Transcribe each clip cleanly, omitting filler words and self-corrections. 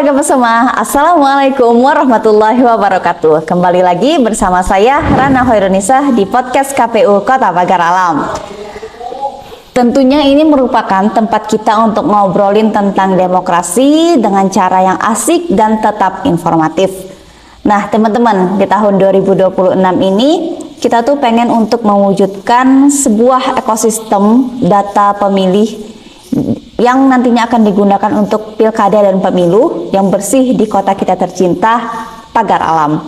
warga semua, Assalamualaikum warahmatullahi wabarakatuh. Kembali lagi bersama saya Rana Hoirunisa di podcast KPU Kota Pagar Alam. Tentunya ini merupakan tempat kita untuk ngobrolin tentang demokrasi dengan cara yang asik dan tetap informatif. Nah teman-teman, di tahun 2026 ini kita tuh pengen untuk mewujudkan sebuah ekosistem data pemilih yang nantinya akan digunakan untuk pilkada dan pemilu yang bersih di kota kita tercinta, Pagar Alam.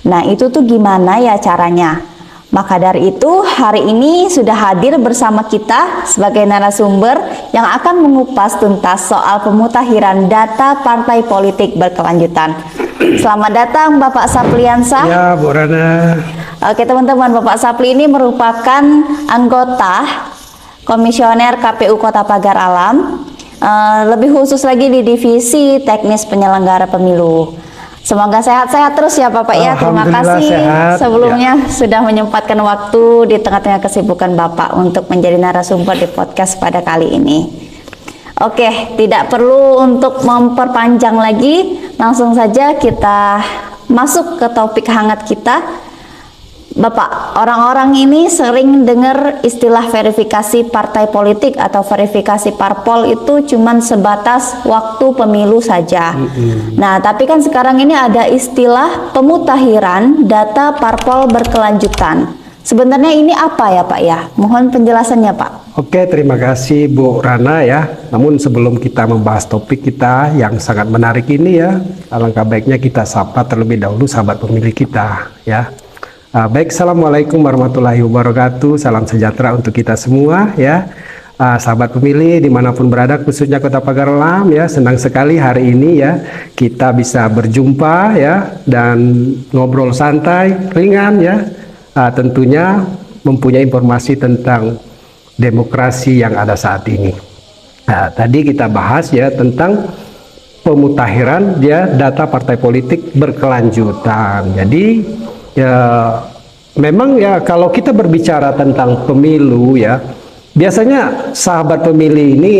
Nah itu tuh gimana ya caranya? Maka dari itu hari ini sudah hadir bersama kita sebagai narasumber yang akan mengupas tuntas soal pemutahiran data partai politik berkelanjutan. Selamat datang Bapak Sapliansah. Ya Bu Rana. Oke teman-teman, Bapak Sapli ini merupakan anggota Komisioner KPU Kota Pagar Alam, lebih khusus lagi di Divisi Teknis Penyelenggara Pemilu. Semoga sehat-sehat terus ya Bapak ya. Terima kasih sehat, sebelumnya sudah menyempatkan waktu di tengah-tengah kesibukan Bapak untuk menjadi narasumber di podcast pada kali ini. Oke, tidak perlu untuk memperpanjang lagi, langsung saja kita masuk ke topik hangat kita. Bapak, orang-orang ini sering dengar istilah verifikasi partai politik atau verifikasi parpol itu cuman sebatas waktu pemilu saja. Nah, tapi kan sekarang ini ada istilah pemutahiran data parpol berkelanjutan. Sebenarnya ini apa ya Pak ya? Mohon penjelasannya Pak. Oke, terima kasih Bu Rana ya. Namun sebelum kita membahas topik kita yang sangat menarik ini ya, alangkah baiknya kita sapa terlebih dahulu sahabat pemilih kita ya. Baik, Assalamualaikum warahmatullahi wabarakatuh. Salam sejahtera untuk kita semua ya. Sahabat pemilih dimanapun berada, khususnya Kota Pagar Alam ya, senang sekali hari ini ya kita bisa berjumpa ya dan ngobrol santai, ringan ya. Tentunya mempunyai informasi tentang demokrasi yang ada saat ini. Tadi kita bahas ya tentang pemutahiran ya data partai politik berkelanjutan. Jadi ya memang ya kalau kita berbicara tentang pemilu ya, biasanya sahabat pemilih ini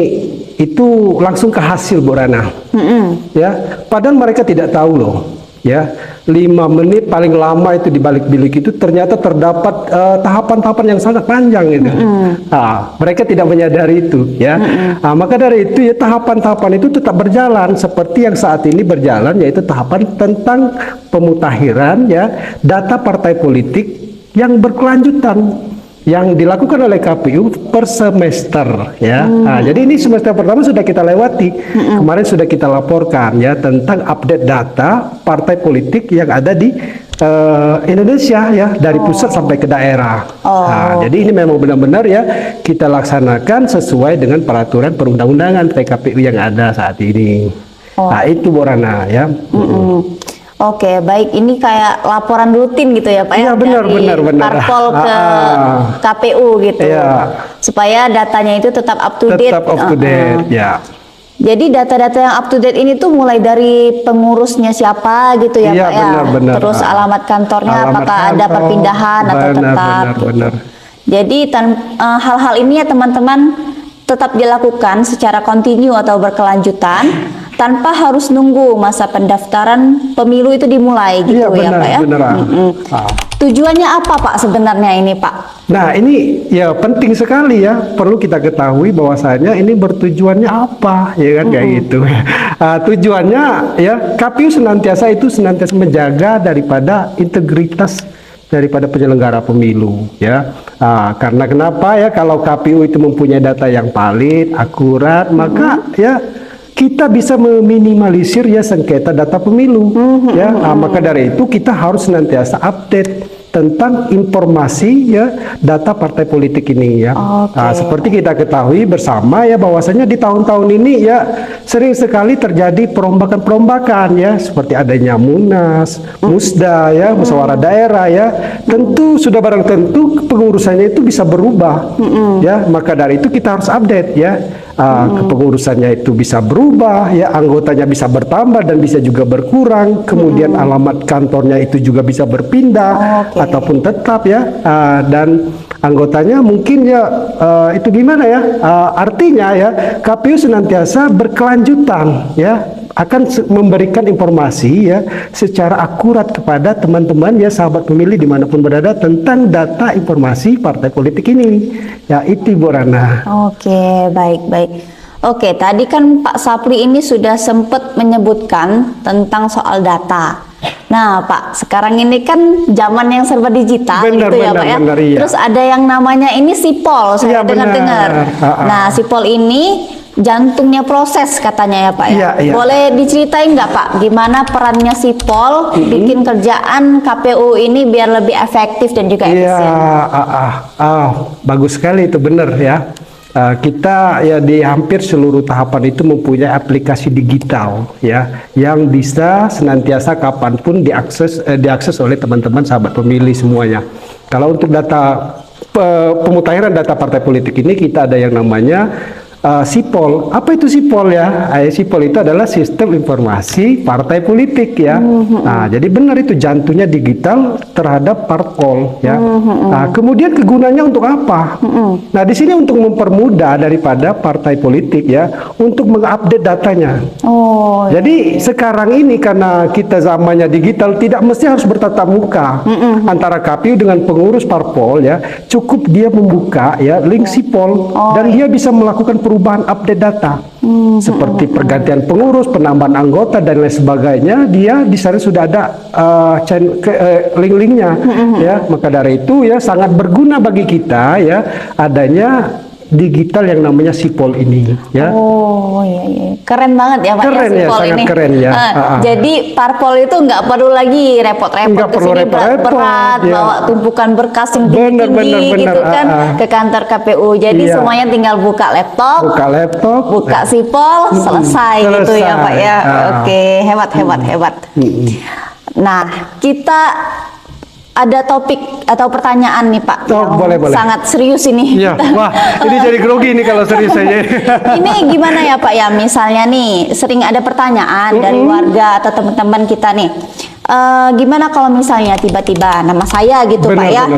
itu langsung ke hasil Bu Rana. Ya, padahal mereka tidak tahu loh ya, 5 menit paling lama itu di balik bilik itu ternyata terdapat tahapan-tahapan yang sangat panjang gitu. Mereka tidak menyadari itu ya. Maka dari itu ya tahapan-tahapan itu tetap berjalan seperti yang saat ini berjalan, yaitu tahapan tentang pemutahiran ya data partai politik yang berkelanjutan yang dilakukan oleh KPU per semester ya. Jadi ini semester pertama sudah kita lewati. Kemarin sudah kita laporkan ya tentang update data partai politik yang ada di Indonesia ya, dari pusat sampai ke daerah. Jadi ini memang benar-benar ya kita laksanakan sesuai dengan peraturan perundang-undangan PKPU yang ada saat ini. Itu Bu Rana ya. Oke, baik. Ini kayak laporan rutin gitu ya Pak ya, dari parpol ke KPU gitu, supaya datanya itu tetap up to date. Tetap up to date ya. Jadi data-data yang up to date ini tuh mulai dari pengurusnya siapa gitu ya Pak ya. Benar. Terus alamat kantornya, apakah ada perpindahan atau tetap. Benar. Jadi hal-hal ini ya teman-teman tetap dilakukan secara kontinu atau berkelanjutan, tanpa harus nunggu masa pendaftaran pemilu itu dimulai gitu ya Pak ya. Tujuannya apa Pak sebenarnya ini Pak? Nah ini ya penting sekali ya, perlu kita ketahui bahwasanya ini bertujuannya apa ya kan kayak gitu. Tujuannya ya KPU senantiasa menjaga daripada integritas daripada penyelenggara pemilu ya. Karena kenapa ya, kalau KPU itu mempunyai data yang valid, akurat, maka ya kita bisa meminimalisir ya sengketa data pemilu ya. Maka dari itu kita harus senantiasa update tentang informasi ya data partai politik ini ya. Seperti kita ketahui bersama ya bahwasanya di tahun-tahun ini ya sering sekali terjadi perombakan-perombakan ya, seperti adanya Munas, Musda ya, musyawarah daerah ya. Tentu sudah barang tentu pengurusannya itu bisa berubah ya. Maka dari itu kita harus update ya. Kepengurusannya itu bisa berubah ya, anggotanya bisa bertambah dan bisa juga berkurang, kemudian alamat kantornya itu juga bisa berpindah ataupun tetap ya, dan anggotanya mungkin ya itu gimana ya, artinya ya KPU senantiasa berkelanjutan ya, memberikan informasi ya secara akurat kepada teman-teman ya sahabat pemilih dimanapun berada tentang data informasi partai politik ini. Ya itu Bu Rana. Oke, baik. Oke, tadi kan Pak Sapri ini sudah sempat menyebutkan tentang soal data. Nah Pak, sekarang ini kan zaman yang serba digital gitu ya Pak ya. Iya. Terus ada yang namanya ini sipol, saya dengar-dengar. Nah sipol ini jantungnya proses katanya ya Pak ya. Iya. Boleh diceritain nggak Pak, gimana perannya sipol bikin kerjaan KPU ini biar lebih efektif dan juga efisien? Bagus sekali itu, benar ya. Kita ya di hampir seluruh tahapan itu mempunyai aplikasi digital ya yang bisa senantiasa kapanpun diakses oleh teman-teman sahabat pemilih semuanya. Kalau untuk data pemutahiran data partai politik ini kita ada yang namanya Sipol. Apa itu Sipol ya? Sipol itu adalah sistem informasi partai politik ya. Nah, jadi benar itu jantungnya digital terhadap parpol ya. Nah, kemudian kegunaannya untuk apa? Nah, di sini untuk mempermudah daripada partai politik ya untuk mengupdate datanya. Jadi sekarang ini karena kita zamannya digital tidak mesti harus bertatap muka antara KPU dengan pengurus parpol ya. Cukup dia membuka ya link Sipol dan dia bisa melakukan perubahan update data seperti pergantian pengurus, penambahan anggota dan lain sebagainya. Dia di sana sudah ada link-linknya ya. Maka dari itu ya sangat berguna bagi kita ya adanya digital yang namanya Sipol ini ya. Iya. Keren banget ya Pak keren ya Sipol sangat ini. Keren ya. Jadi parpol itu nggak perlu lagi repot-repot ke sini berat-berat ya. bawa tumpukan berkas yang tinggi-tinggi gitu kan ke kantor KPU. Jadi semuanya tinggal buka laptop, buka Sipol, selesai gitu ya Pak ya. Oke, hebat. Nah, kita ada topik atau pertanyaan nih Pak, boleh. sangat serius ini. Iya, wah ini jadi grogi nih kalau serius saja. Ini gimana ya Pak ya, misalnya nih sering ada pertanyaan dari warga atau teman-teman kita nih, gimana kalau misalnya tiba-tiba nama saya gitu Pak ya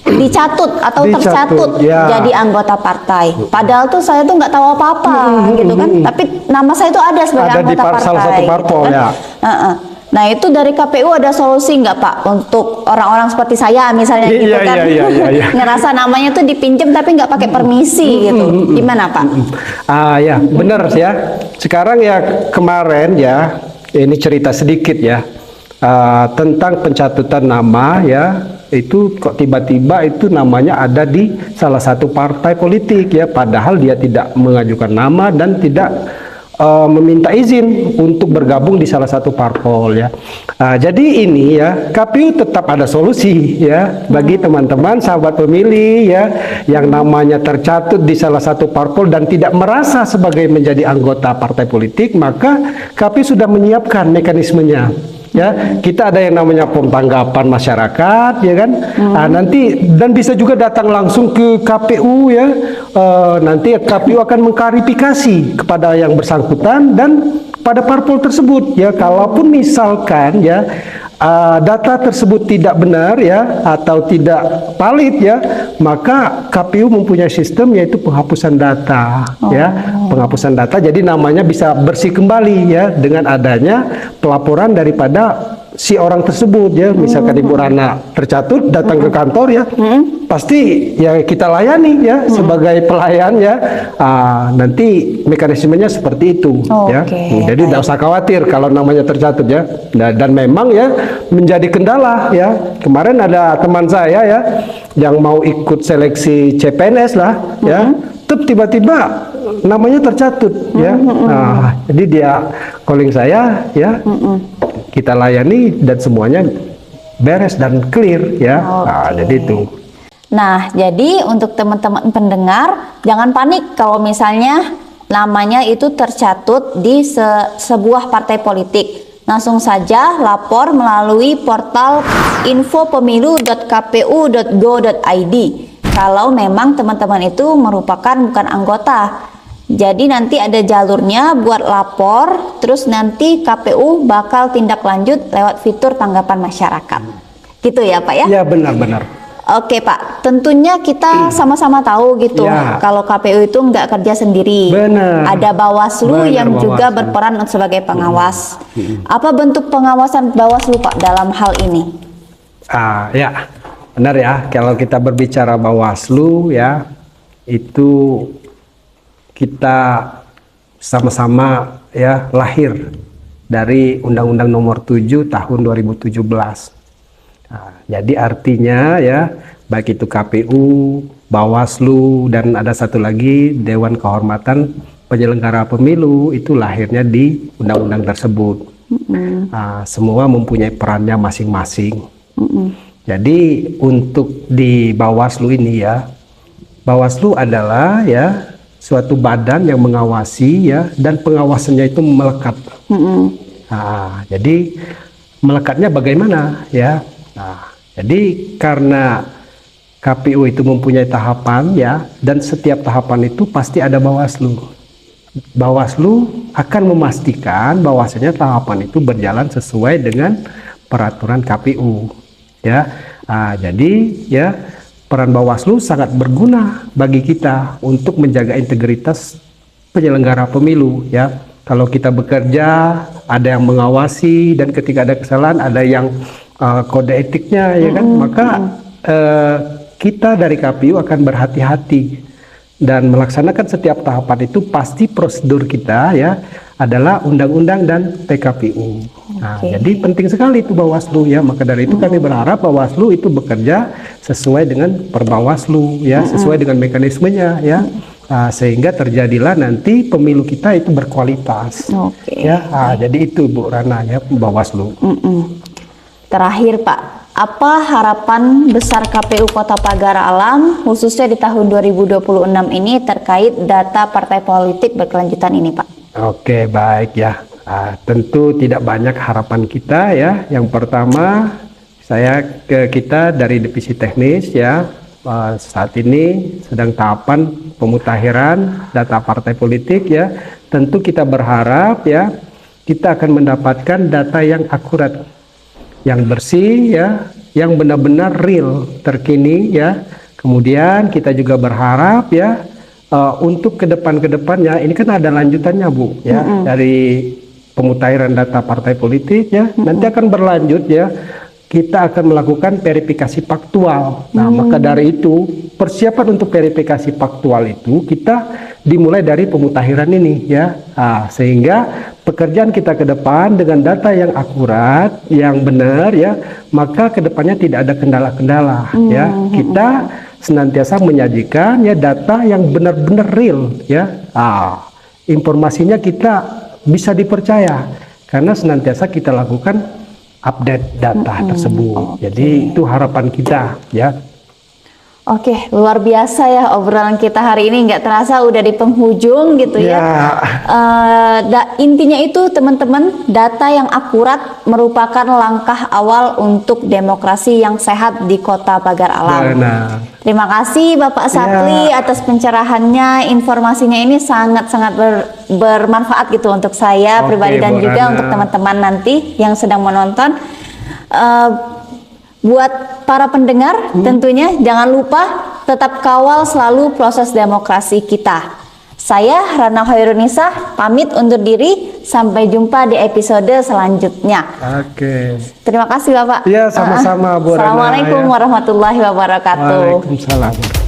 dicatut atau tercatut jadi anggota partai, padahal tuh saya tuh nggak tahu apa-apa gitu kan, tapi nama saya tuh ada sebagai anggota partai, salah satu parpol gitu kan? Ya. Nah itu dari KPU ada solusi nggak Pak untuk orang-orang seperti saya misalnya gitu kan, ngerasa namanya tuh dipinjam tapi nggak pakai permisi gitu, gimana Pak? Ya benar ya. Sekarang ya kemarin ya ini cerita sedikit ya tentang pencatutan nama ya, itu kok tiba-tiba itu namanya ada di salah satu partai politik ya, padahal dia tidak mengajukan nama dan tidak meminta izin untuk bergabung di salah satu parpol ya. Jadi ini ya KPU tetap ada solusi ya bagi teman-teman sahabat pemilih ya yang namanya tercatut di salah satu parpol dan tidak merasa sebagai menjadi anggota partai politik, maka KPU sudah menyiapkan mekanismenya. Ya, kita ada yang namanya pom tanggapan masyarakat, ya kan? Nanti dan bisa juga datang langsung ke KPU ya. Nanti KPU akan mengklarifikasi kepada yang bersangkutan dan pada parpol tersebut ya. Kalaupun misalkan ya data tersebut tidak benar ya atau tidak valid ya, maka KPU mempunyai sistem yaitu penghapusan data ya, penghapusan data. Jadi namanya bisa bersih kembali ya dengan adanya pelaporan daripada si orang tersebut ya. Misalkan Ibu Rana tercatut datang ke kantor ya, pasti ya kita layani ya sebagai pelayan ya. Nanti mekanismenya seperti itu ya. Jadi tidak usah khawatir kalau namanya tercatut ya. Dan memang ya menjadi kendala ya. Kemarin ada teman saya ya yang mau ikut seleksi CPNS lah ya. Tiba-tiba namanya tercatut ya. Jadi dia calling saya ya. Kita layani dan semuanya beres dan clear ya. Jadi itu. Nah, jadi untuk teman-teman pendengar jangan panik kalau misalnya namanya itu tercatut di sebuah partai politik. Langsung saja lapor melalui portal infopemilu.kpu.go.id kalau memang teman-teman itu merupakan bukan anggota. Jadi nanti ada jalurnya buat lapor, terus nanti KPU bakal tindak lanjut lewat fitur tanggapan masyarakat. Gitu ya Pak ya? Ya benar-benar. Oke Pak, tentunya kita sama-sama tahu gitu Ya. kalau KPU itu nggak kerja sendiri. Benar. Ada Bawaslu Benar, yang juga Bawaslu. berperan sebagai pengawas. Apa bentuk pengawasan Bawaslu Pak dalam hal ini? Ya, benar ya. Kalau kita berbicara Bawaslu ya, itu kita sama-sama ya lahir dari Undang-Undang Nomor 7 Tahun 2017. Nah, jadi artinya ya, baik itu KPU, Bawaslu, dan ada satu lagi Dewan Kehormatan Penyelenggara Pemilu, itu lahirnya di undang-undang tersebut. Semua mempunyai perannya masing-masing. Jadi untuk di Bawaslu ini ya, Bawaslu adalah ya suatu badan yang mengawasi ya, dan pengawasannya itu melekat. Jadi melekatnya bagaimana ya? Jadi karena KPU itu mempunyai tahapan ya, dan setiap tahapan itu pasti ada Bawaslu. Bawaslu akan memastikan bahwasanya tahapan itu berjalan sesuai dengan peraturan KPU ya. Jadi ya, peran Bawaslu sangat berguna bagi kita untuk menjaga integritas penyelenggara pemilu ya. Kalau kita bekerja, ada yang mengawasi, dan ketika ada kesalahan ada yang kode etiknya ya kan, maka kita dari KPU akan berhati-hati dan melaksanakan setiap tahapan itu. Pasti prosedur kita ya adalah undang-undang dan PKPU. Jadi penting sekali itu Bawaslu ya. Maka dari itu kami berharap Bawaslu itu bekerja sesuai dengan Perbawaslu ya, sesuai dengan mekanismenya ya. Sehingga terjadilah nanti pemilu kita itu berkualitas. Ya, jadi itu Bu Rana ya, Bawaslu. Terakhir Pak, apa harapan besar KPU Kota Pagar Alam khususnya di tahun 2026 ini terkait data partai politik berkelanjutan ini Pak? Oke, baik ya. Tentu tidak banyak harapan kita ya. Yang pertama, kita dari divisi teknis ya, saat ini sedang tahapan pemutakhiran data partai politik ya. Tentu kita berharap ya, kita akan mendapatkan data yang akurat, yang bersih ya, yang benar-benar real, terkini ya. Kemudian kita juga berharap ya, untuk kedepannya ini kan ada lanjutannya Bu ya, dari pemutakhiran data partai politik ya, nanti akan berlanjut ya, kita akan melakukan verifikasi faktual. Nah, maka dari itu persiapan untuk verifikasi faktual itu kita dimulai dari pemutakhiran ini ya. Sehingga pekerjaan kita ke depan dengan data yang akurat, yang benar ya, maka kedepannya tidak ada kendala-kendala ya. Kita senantiasa menyajikan ya data yang benar-benar real ya. Informasinya kita bisa dipercaya karena senantiasa kita lakukan update data tersebut. Jadi itu harapan kita ya. Oke, luar biasa ya obrolan kita hari ini, nggak terasa udah di penghujung gitu ya. Intinya itu teman-teman, data yang akurat merupakan langkah awal untuk demokrasi yang sehat di Kota Pagar Alam. Benar. Terima kasih Bapak Sapli atas pencerahannya, informasinya ini sangat-sangat bermanfaat gitu untuk saya pribadi dan juga untuk teman-teman nanti yang sedang menonton. Buat para pendengar tentunya jangan lupa tetap kawal selalu proses demokrasi kita. Saya Rana Hoirunisa pamit undur diri, sampai jumpa di episode selanjutnya. Oke. Terima kasih Bapak. Iya, sama-sama Bu Rana. Assalamualaikum warahmatullahi wabarakatuh. Waalaikumsalam.